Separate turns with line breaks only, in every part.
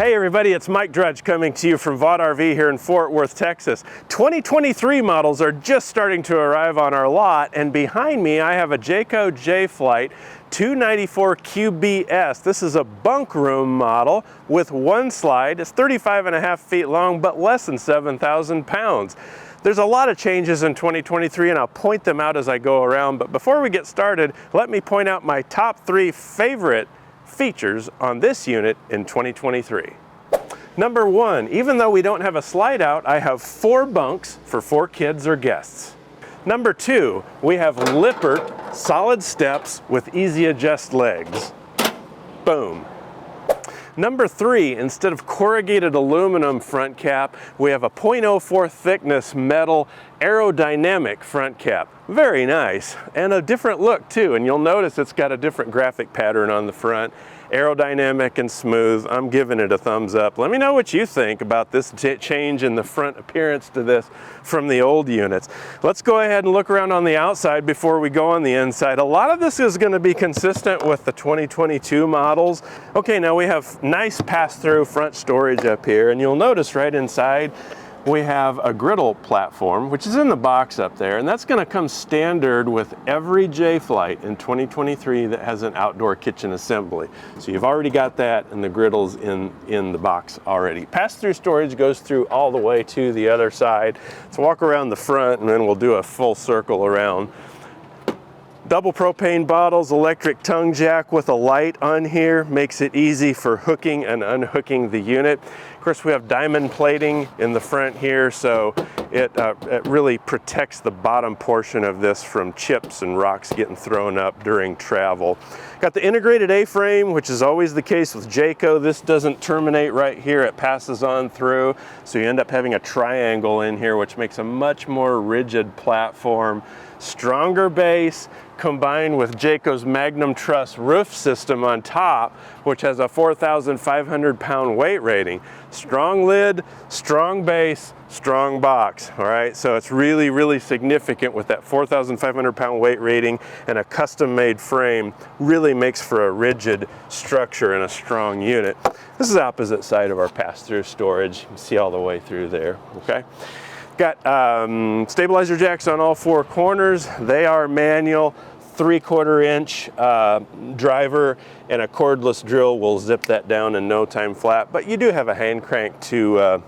Hey everybody, it's Mike Drudge coming to you from Vaught RV here in Fort Worth, Texas. 2023 models are just starting to arrive on our lot, and behind me I have a Jayco Jay Flight 294 QBS. This is a bunk room model with one slide. It's 35.5 feet long, but less than 7,000 pounds. There's a lot of changes in 2023 and I'll point them out as I go around, but before we get started, let me point out my top 3 favorite features on this unit in 2023. Number 1, even though we don't have a slide out, I have 4 bunks for 4 kids or guests. Number 2, we have Lippert solid steps with easy adjust legs. Boom. Number 3, instead of corrugated aluminum front cap, we have a 0.04 thickness metal aerodynamic front cap. Very nice, and a different look too, and you'll notice it's got a different graphic pattern on the front. Aerodynamic and smooth. I'm giving it a thumbs up. Let me know what you think about this change in the front appearance to this from the old units. Let's go ahead and look around on the outside before we go on the inside. A lot of this is going to be consistent with the 2022 models. Okay, now we have nice pass-through front storage up here, and you'll notice right inside we have a griddle platform, which is in the box up there, and that's going to come standard with every Jay Flight in 2023 that has an outdoor kitchen assembly. So you've already got that, and the griddle's in the box already. Pass-through storage goes through all the way to the other side. Let's walk around the front, and then we'll do a full circle around. Double propane bottles, electric tongue jack with a light on here, makes it easy for hooking and unhooking the unit. Of course, we have diamond plating in the front here, so it really protects the bottom portion of this from chips and rocks getting thrown up during travel. Got the integrated A-frame, which is always the case with Jayco. This doesn't terminate right here, it passes on through, so you end up having a triangle in here, which makes a much more rigid platform. Stronger base combined with Jayco's Magnum Truss roof system on top, which has a 4,500 pound weight rating. Strong lid, strong base, strong box, all right? So it's really, really significant with that 4,500 pound weight rating, and a custom made frame really makes for a rigid structure and a strong unit. This is the opposite side of our pass-through storage. You can see all the way through there, okay? Got stabilizer jacks on all 4 corners. They are manual, 3/4 inch driver, and a cordless drill will zip that down in no time flat, but you do have a hand crank to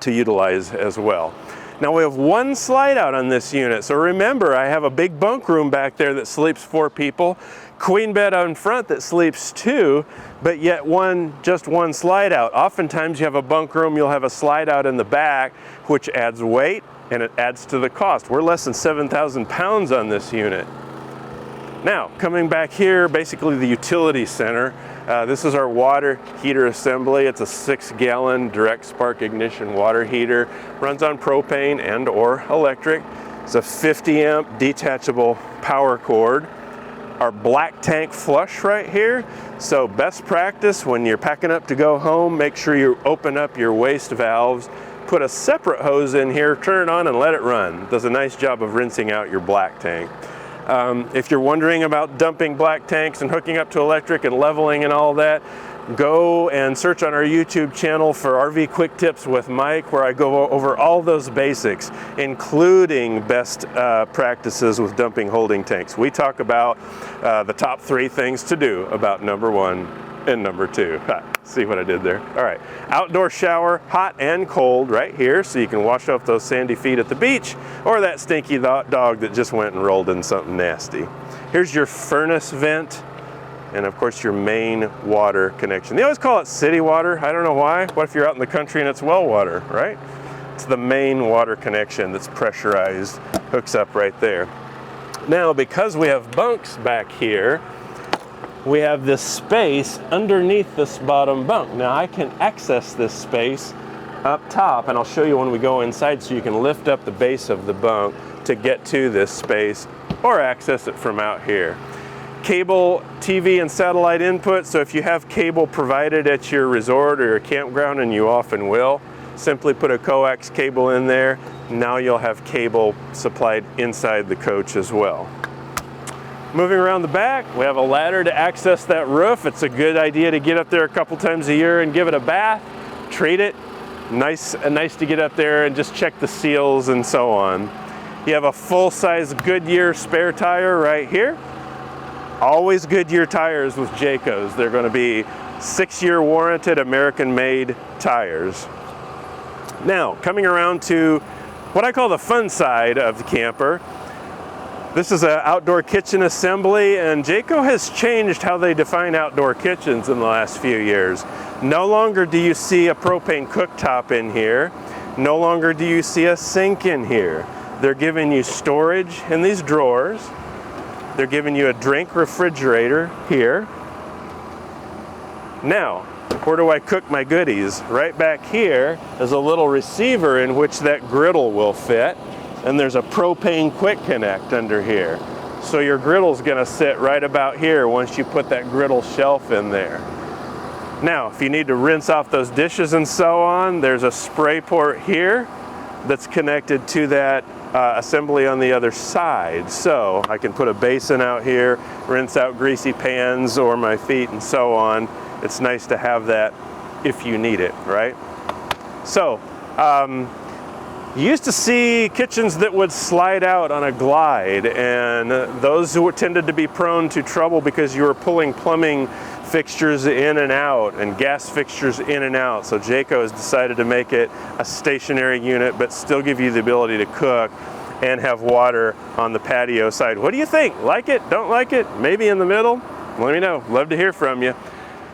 utilize as well. Now we have 1 slide out on this unit, so remember I have a big bunk room back there that sleeps 4 people, queen bed on front that sleeps 2, but yet just one slide out. Oftentimes you have a bunk room, you'll have a slide out in the back, which adds weight and it adds to the cost. We're less than 7,000 pounds on this unit. Now, coming back here, basically the utility center. This is our water heater assembly. It's a 6-gallon direct spark ignition water heater. Runs on propane and or electric. It's a 50 amp detachable power cord. Our black tank flush right here. So best practice when you're packing up to go home, make sure you open up your waste valves. Put a separate hose in here, turn it on and let it run. It does a nice job of rinsing out your black tank. If you're wondering about dumping black tanks and hooking up to electric and leveling and all that, go and search on our YouTube channel for RV Quick Tips with Mike, where I go over all those basics, including best practices with dumping holding tanks. We talk about the top 3 things to do about number 1 and number 2. See what I did there? All right, outdoor shower, hot and cold right here, so you can wash off those sandy feet at the beach, or that stinky dog that just went and rolled in something nasty. Here's your furnace vent, and of course your main water connection. They always call it city water. I don't know why. What if you're out in the country and it's well water, right? It's the main water connection that's pressurized, hooks up right there. Now, because we have bunks back here, we have this space underneath this bottom bunk. Now I can access this space up top, and I'll show you when we go inside, so you can lift up the base of the bunk to get to this space or access it from out here. Cable, TV, and satellite input, so if you have cable provided at your resort or your campground, and you often will, simply put a coax cable in there. Now you'll have cable supplied inside the coach as well. Moving around the back, we have a ladder to access that roof. It's a good idea to get up there a couple times a year and give it a bath, treat it. Nice to get up there and just check the seals and so on. You have a full-size Goodyear spare tire right here. Always Goodyear tires with Jaycos. They're going to be 6-year warranted American-made tires. Now, coming around to what I call the fun side of the camper. This is an outdoor kitchen assembly, and Jayco has changed how they define outdoor kitchens in the last few years. No longer do you see a propane cooktop in here. No longer do you see a sink in here. They're giving you storage in these drawers. They're giving you a drink refrigerator here. Now, where do I cook my goodies? Right back here is a little receiver in which that griddle will fit. And there's a propane quick connect under here. So your griddle's gonna sit right about here once you put that griddle shelf in there. Now, if you need to rinse off those dishes and so on, there's a spray port here that's connected to that assembly on the other side. So I can put a basin out here, rinse out greasy pans or my feet and so on. It's nice to have that if you need it, right? So, you used to see kitchens that would slide out on a glide, and those who tended to be prone to trouble because you were pulling plumbing fixtures in and out and gas fixtures in and out. So Jayco has decided to make it a stationary unit but still give you the ability to cook and have water on the patio side. What do you think? Like it? Don't like it? Maybe in the middle? Let me know. Love to hear from you.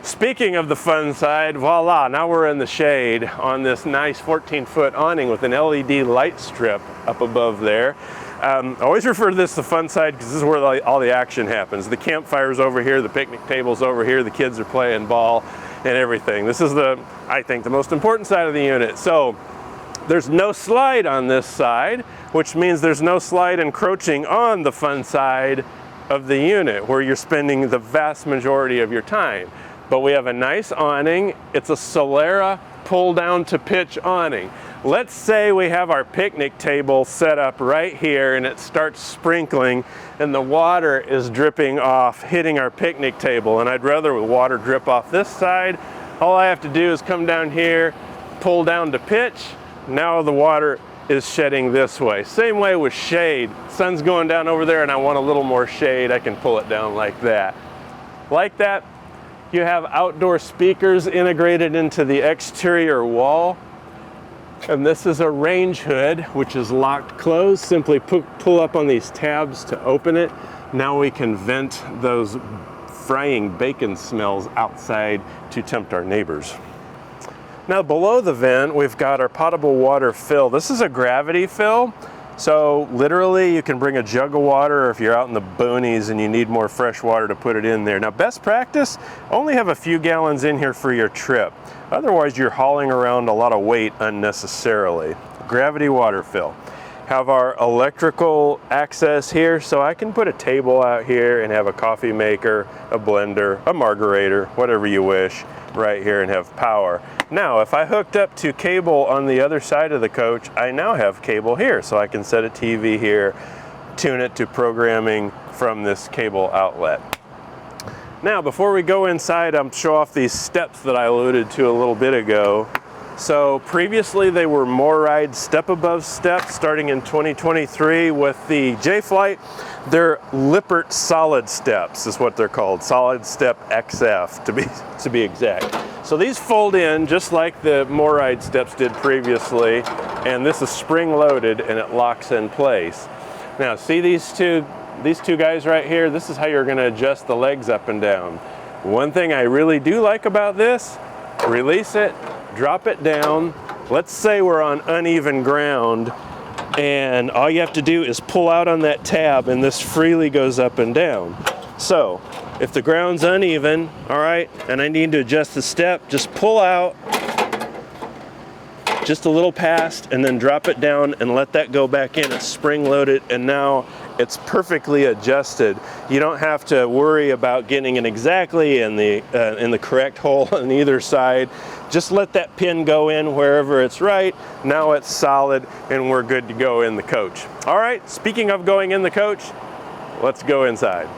Speaking of the fun side, voila, now we're in the shade on this nice 14-foot awning with an LED light strip up above there. I always refer to this the fun side because this is where all the action happens. The campfire's over here, the picnic table's over here, the kids are playing ball and everything. This is I think, the most important side of the unit. So there's no slide on this side, which means there's no slide encroaching on the fun side of the unit where you're spending the vast majority of your time. But we have a nice awning. It's a Solera pull down to pitch awning. Let's say we have our picnic table set up right here and it starts sprinkling and the water is dripping off, hitting our picnic table. And I'd rather the water drip off this side. All I have to do is come down here, pull down to pitch. Now the water is shedding this way. Same way with shade. Sun's going down over there and I want a little more shade. I can pull it down like that. Like that. You have outdoor speakers integrated into the exterior wall. And this is a range hood, which is locked closed. Simply pull up on these tabs to open it. Now we can vent those frying bacon smells outside to tempt our neighbors. Now below the vent, we've got our potable water fill. This is a gravity fill. So literally you can bring a jug of water, or if you're out in the boonies and you need more fresh water, to put it in there. Now best practice, only have a few gallons in here for your trip. Otherwise you're hauling around a lot of weight unnecessarily. Gravity water fill. Have our electrical access here, so I can put a table out here and have a coffee maker, a blender, a margarator, whatever you wish, right here and have power. Now, if I hooked up to cable on the other side of the coach, I now have cable here, so I can set a TV here, tune it to programming from this cable outlet. Now, before we go inside, I'll show off these steps that I alluded to a little bit ago. So previously they were MORryde step above step. Starting in 2023 with the Jay Flight, they're Lippert solid steps is what they're called. Solid step XF to be exact. So these fold in just like the MORryde steps did previously, and this is spring loaded and it locks in place. Now see these two guys right here? This is how you're going to adjust the legs up and down. One thing I really do like about this, release it, drop it down. Let's say we're on uneven ground and all you have to do is pull out on that tab and this freely goes up and down. So if the ground's uneven, all right, and I need to adjust the step, just pull out just a little past and then drop it down and let that go back in. It's spring loaded and now it's perfectly adjusted. You don't have to worry about getting it exactly in the correct hole on either side. Just let that pin go in wherever it's right. Now it's solid and we're good to go in the coach. All right, speaking of going in the coach, let's go inside.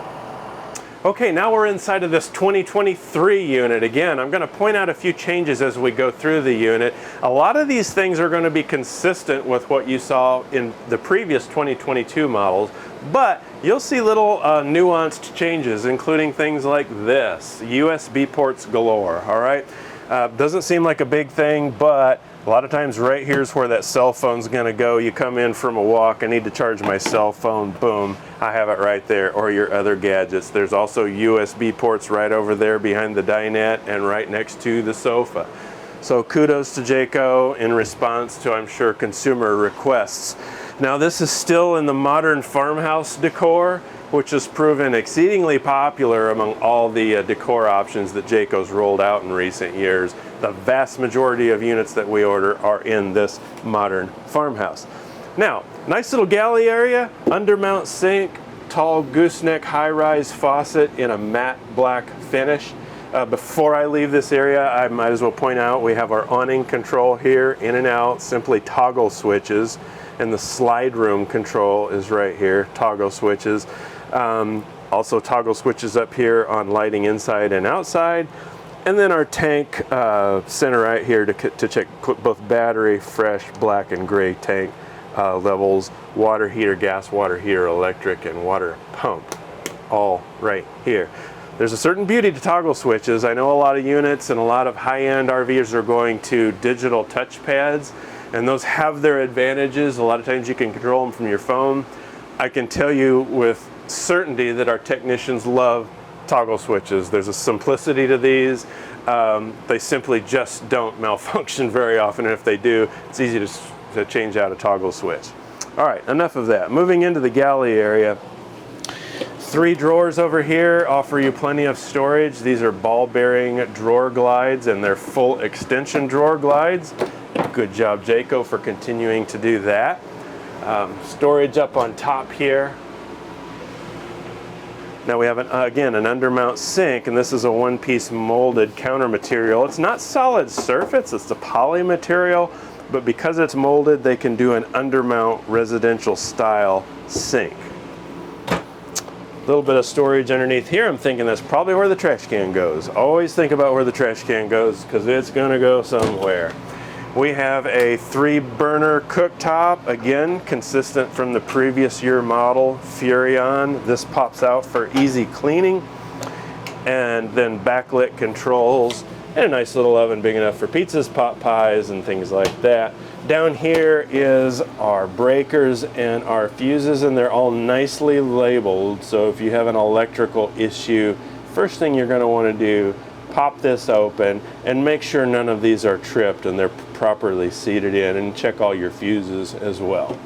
Okay, now we're inside of this 2023 unit. Again, I'm going to point out a few changes as we go through the unit. A lot of these things are going to be consistent with what you saw in the previous 2022 models, but you'll see little nuanced changes, including things like this, USB ports galore, all right? Doesn't seem like a big thing, but a lot of times right here's where that cell phone's gonna go. You come in from a walk, I need to charge my cell phone, boom, I have it right there, or your other gadgets. There's also USB ports right over there behind the dinette and right next to the sofa. So kudos to Jayco in response to, I'm sure, consumer requests. Now this is still in the modern farmhouse decor, which has proven exceedingly popular among all the decor options that Jayco's rolled out in recent years. The vast majority of units that we order are in this modern farmhouse. Now, nice little galley area, undermount sink, tall gooseneck high-rise faucet in a matte black finish. Before I leave this area, I might as well point out we have our awning control here, in and out, simply toggle switches, and the slide room control is right here, toggle switches. Also toggle switches up here on lighting inside and outside. And then our tank center right here to check both battery, fresh, black, and gray tank levels, water heater, gas water heater, electric, and water pump, all right here. There's a certain beauty to toggle switches. I know a lot of units and a lot of high-end RVers are going to digital touchpads, and those have their advantages. A lot of times you can control them from your phone. I can tell you with certainty that our technicians love toggle switches. There's a simplicity to these. They simply just don't malfunction very often, and if they do, it's easy to change out a toggle switch. All right, enough of that. Moving into the galley area. 3 drawers over here offer you plenty of storage. These are ball-bearing drawer glides, and they're full extension drawer glides. Good job, Jayco, for continuing to do that. Storage up on top here. Now we have, again, an undermount sink, and this is a one-piece molded counter material. It's not solid surface, it's a poly material, but because it's molded, they can do an undermount residential style sink. A little bit of storage underneath here. I'm thinking that's probably where the trash can goes. Always think about where the trash can goes because it's gonna go somewhere. We have a 3-burner cooktop, again, consistent from the previous year model, Furrion. This pops out for easy cleaning. And then backlit controls, and a nice little oven big enough for pizzas, pot pies, and things like that. Down here is our breakers and our fuses, and they're all nicely labeled. So if you have an electrical issue, first thing you're gonna wanna do, pop this open and make sure none of these are tripped and they're properly seated in, and check all your fuses as well.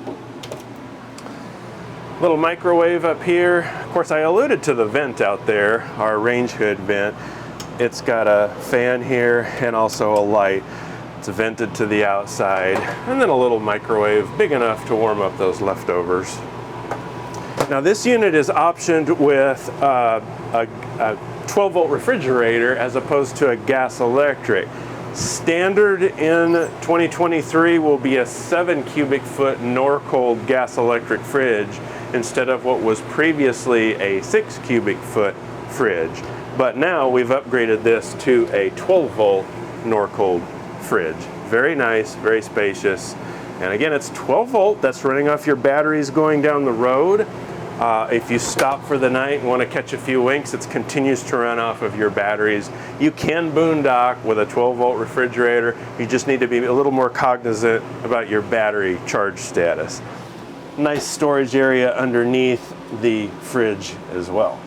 Little microwave up here. Of course, I alluded to the vent out there, our range hood vent. It's got a fan here and also a light. It's vented to the outside, and then a little microwave big enough to warm up those leftovers. Now this unit is optioned with a 12-volt refrigerator as opposed to a gas electric. Standard in 2023 will be a 7 cubic foot Norcold gas electric fridge instead of what was previously a 6 cubic foot fridge. But now we've upgraded this to a 12-volt Norcold fridge. Very nice, very spacious. And again, it's 12 volt, that's running off your batteries going down the road. If you stop for the night and want to catch a few winks, it continues to run off of your batteries. You can boondock with a 12-volt refrigerator. You just need to be a little more cognizant about your battery charge status. Nice storage area underneath the fridge as well.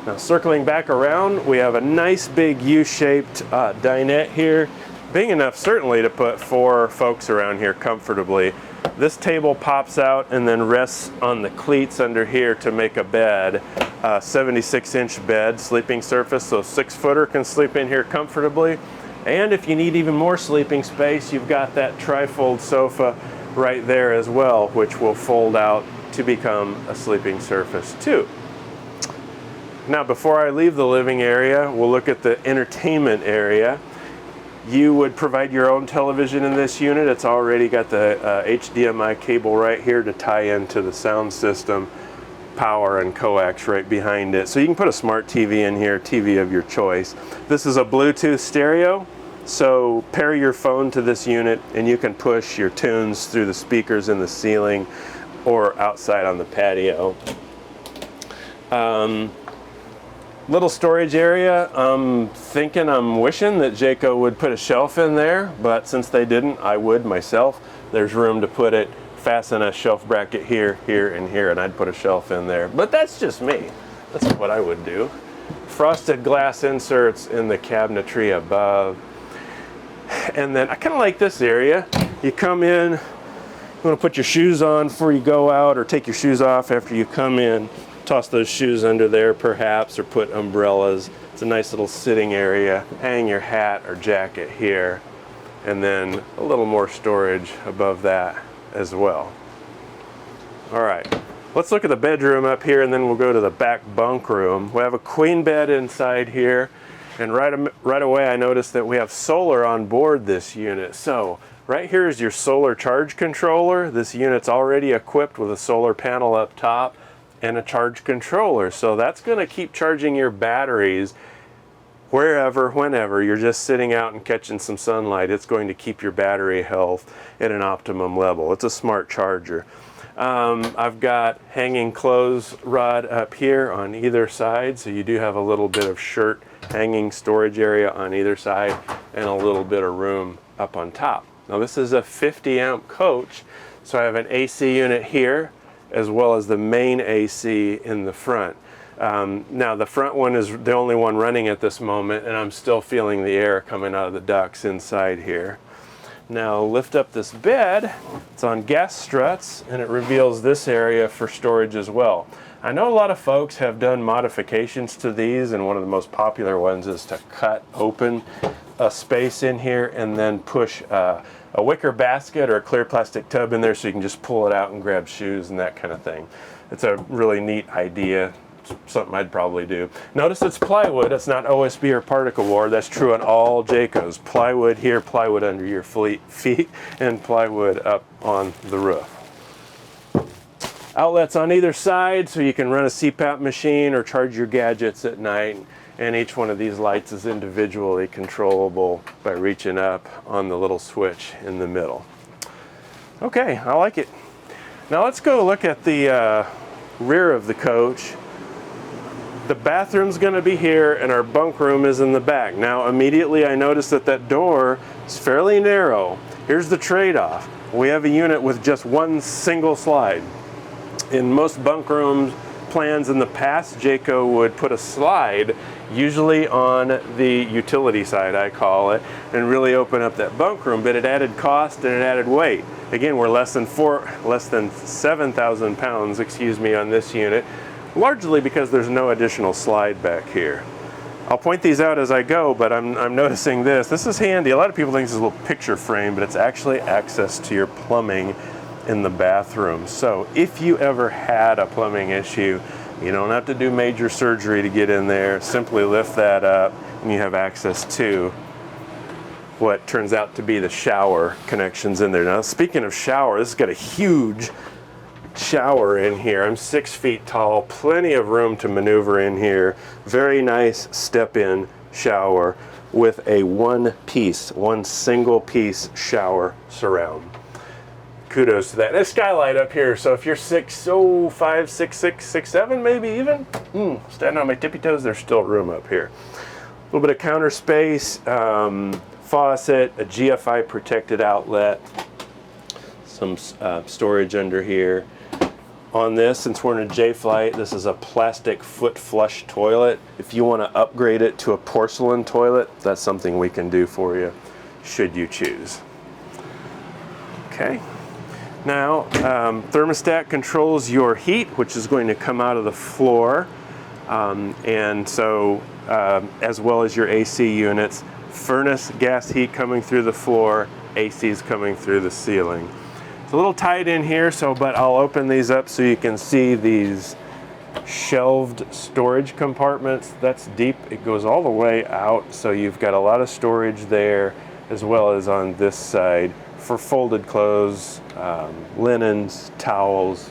Now circling back around, we have a nice big U-shaped dinette here. Big enough certainly to put 4 folks around here comfortably. This table pops out and then rests on the cleats under here to make a bed. 76-inch bed, sleeping surface, so 6-footer can sleep in here comfortably. And if you need even more sleeping space, you've got that trifold sofa right there as well, which will fold out to become a sleeping surface too. Now before I leave the living area, we'll look at the entertainment area. You would provide your own television in this unit. It's already got the HDMI cable right here to tie into the sound system. power and coax right behind it. So you can put a smart TV in here, TV of your choice. This is a Bluetooth stereo, so pair your phone to this unit and you can push your tunes through the speakers in the ceiling or outside on the patio. Little storage area. I'm wishing that Jayco would put a shelf in there, but since they didn't, I would myself. There's room to put it, fasten a shelf bracket here, here, and here, and I'd put a shelf in there. But that's just me. That's what I would do. Frosted glass inserts in the cabinetry above. And then I kind of like this area. You come in, you want to put your shoes on before you go out, or take your shoes off after you come in. Toss those shoes under there perhaps, or put umbrellas. It's a nice little sitting area. Hang your hat or jacket here, and then a little more storage above that as well. All right, let's look at the bedroom up here, and then we'll go to the back bunk room. We have a queen bed inside here, and right away I noticed that we have solar on board this unit. So right here is your solar charge controller. This unit's already equipped with a solar panel up top and a charge controller, so that's going to keep charging your batteries wherever, whenever you're just sitting out and catching some sunlight. It's going to keep your battery health at an optimum level. It's a smart charger. I've got hanging clothes rod up here on either side, so you do have a little bit of shirt hanging storage area on either side and a little bit of room up on top. Now this is a 50 amp coach, so I have an AC unit here as well as the main AC in the front. Now the front one is the only one running at this moment, and I'm still feeling the air coming out of the ducts inside here. Now lift up this bed. It's on gas struts, and it reveals this area for storage as well. I know a lot of folks have done modifications to these, and one of the most popular ones is to cut open a space in here and then push a wicker basket or a clear plastic tub in there so you can just pull it out and grab shoes and that kind of thing. It's a really neat idea. Something I'd probably do. Notice it's plywood. It's not OSB or particle board. That's true on all Jaycos. Plywood here, plywood under your feet, and plywood up on the roof. Outlets on either side so you can run a CPAP machine or charge your gadgets at night. And each one of these lights is individually controllable by reaching up on the little switch in the middle. Okay, I like it. Now let's go look at the rear of the coach. The bathroom's going to be here, and our bunk room is in the back. Now immediately I noticed that that door is fairly narrow. Here's the trade-off. We have a unit with just one single slide. In most bunk room plans in the past, Jayco would put a slide, usually on the utility side, I call it, and really open up that bunk room, but it added cost and it added weight. Again, we're less than 7,000 pounds, on this unit, largely because there's no additional slide back here. I'll point these out as I go, but I'm noticing this. This is handy. A lot of people think this is a little picture frame, but it's actually access to your plumbing in the bathroom. So if you ever had a plumbing issue, you don't have to do major surgery to get in there. Simply lift that up and you have access to what turns out to be the shower connections in there. Now speaking of shower, this has got a huge shower in here. I'm 6 feet tall, plenty of room to maneuver in here. Very nice step-in shower with a one single piece shower surround. Kudos to that. And a skylight up here, so if you're 5, 6, 7, maybe even, standing on my tippy toes, there's still room up here. A little bit of counter space, faucet, a GFI protected outlet, some storage under here. On this, since we're in a Jay Flight, this is a plastic foot flush toilet. If you want to upgrade it to a porcelain toilet, that's something we can do for you, should you choose. Okay. Now, thermostat controls your heat, which is going to come out of the floor, and so as well as your AC units. Furnace gas heat coming through the floor, AC's coming through the ceiling. It's a little tight in here, but I'll open these up so you can see these shelved storage compartments. That's deep. It goes all the way out, so you've got a lot of storage there, as well as on this side for folded clothes, linens, towels.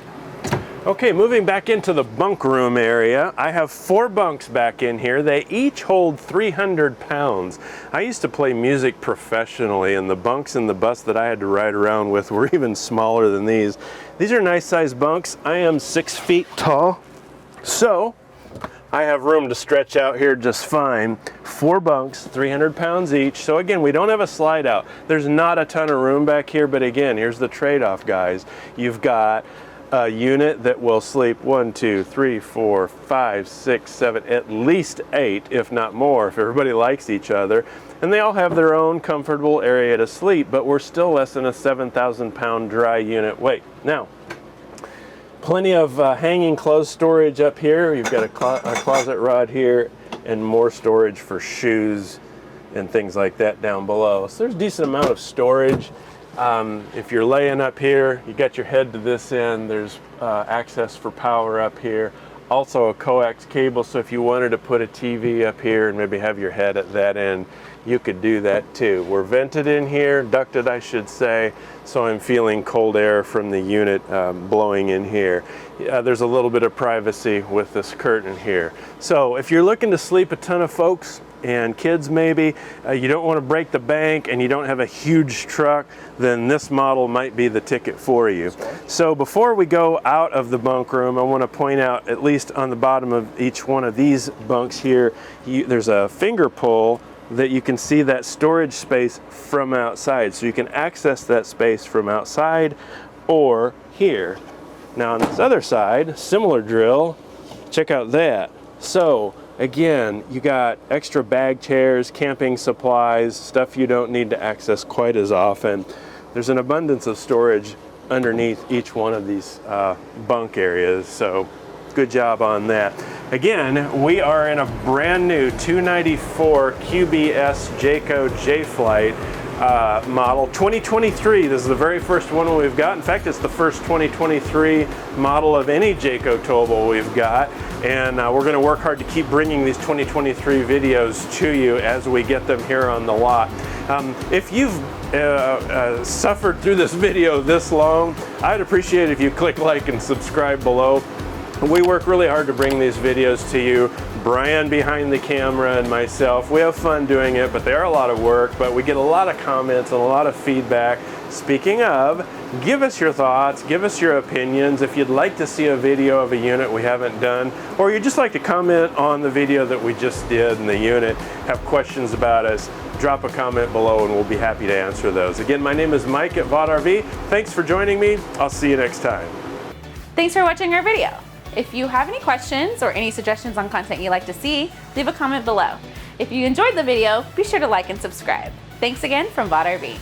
Okay, moving back into the bunk room area, I have 4 bunks back in here. They each hold 300 pounds. I used to play music professionally, and the bunks in the bus that I had to ride around with were even smaller than these. These are nice sized bunks. I am 6 feet tall, so I have room to stretch out here just fine. 4 bunks, 300 pounds each. So again, we don't have a slide out. There's not a ton of room back here, but again, here's the trade-off, guys. You've got a unit that will sleep 1, 2, 3, 4, 5, 6, 7, at least 8, if not more, if everybody likes each other. And they all have their own comfortable area to sleep, but we're still less than a 7,000 pound dry unit weight. Now, plenty of hanging clothes storage up here. You've got a closet rod here and more storage for shoes and things like that down below. So there's a decent amount of storage. If you're laying up here, you got your head to this end, there's access for power up here. Also a coax cable, so if you wanted to put a TV up here and maybe have your head at that end, you could do that too. We're vented in here, ducted I should say, so I'm feeling cold air from the unit blowing in here. There's a little bit of privacy with this curtain here. So if you're looking to sleep a ton of folks, and kids maybe, you don't want to break the bank and you don't have a huge truck, then this model might be the ticket for you. So before we go out of the bunk room, I want to point out, at least on the bottom of each one of these bunks here, there's a finger pull that you can see that storage space from outside. So you can access that space from outside or here. Now on this other side, similar drill, check out that. So again, you got extra bag chairs, camping supplies, stuff you don't need to access quite as often. There's an abundance of storage underneath each one of these bunk areas, so good job on that. Again, we are in a brand new 294 QBS Jayco Jay Flight model 2023. This is the very first one we've got. In fact, it's the first 2023 model of any Jayco towable we've got, and we're going to work hard to keep bringing these 2023 videos to you as we get them here on the lot. If you've suffered through this video this long, I'd appreciate it if you click like and subscribe below. We work really hard to bring these videos to you. Brian behind the camera and myself, we have fun doing it, but they are a lot of work, but we get a lot of comments and a lot of feedback. Speaking of, give us your thoughts, give us your opinions. If you'd like to see a video of a unit we haven't done, or you'd just like to comment on the video that we just did in the unit, have questions about us, drop a comment below and we'll be happy to answer those. Again, my name is Mike at Vaught RV. Thanks for joining me. I'll see you next time.
Thanks for watching our video. If you have any questions or any suggestions on content you'd like to see, leave a comment below. If you enjoyed the video, be sure to like and subscribe. Thanks again from Vaught RV.